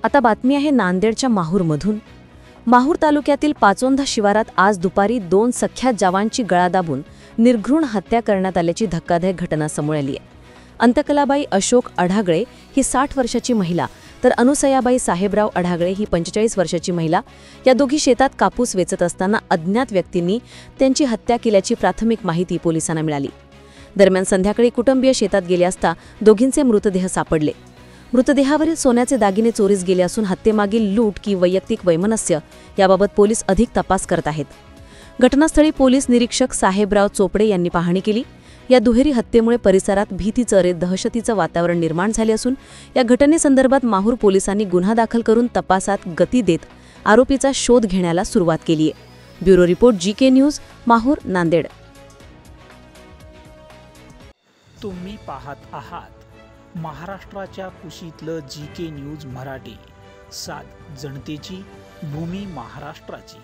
आता बातमी आहे नांदेडच्या माहूरमधून। माहूर तालुक्यातील पाचोंदा शिवारात आज दुपारी 2 सख्या जवानांची गळा दाबून निर्घृण हत्या करण्यात आल्याची धक्कादायक घटना समोर आली आहे। अंतकलाबाई अशोक अढागळे ही 60 वर्षाची महिला तर अनुसयाबाई साहेबराव अढागळे ही 45 वर्षाची महिला या दोघी शेतात कापूस वेचत असताना अज्ञात व्यक्तींनी त्यांची हत्या केल्याची प्राथमिक माहिती पोलिसांना मिळाली। दरम्यान संध्याकाळी कुटुंबीय शेतात गेले असता दोघींचे मृतदेह सापडले। मृतदेहावरील सोन्याचे दागिने चोरीस गेले असून हत्येमागील लूट की वैयक्तिक वैमनस्य याबाबत पोलीस अधिक तपास करत आहेत। घटनास्थळी पोलीस निरीक्षक साहेबराव चोपडे यांनी पाहणी केली। या दुहेरी हत्येमुळे परिसरात भीतीचे दहशतीचे वातावरण निर्माण झाले असून या घटनेसंदर्भात माहूर पोलिसांनी गुन्हा दाखल करून तपासात गती देत आरोपीचा शोध घेण्याला सुरुवात केली आहे। Bureau report GK news, Mahur, Nanded. तुम्ही पाहत आहात महाराष्ट्राच्या कुशीतलं जीके न्यूज मराठी, सात जनतेची, भूमी महाराष्ट्राची।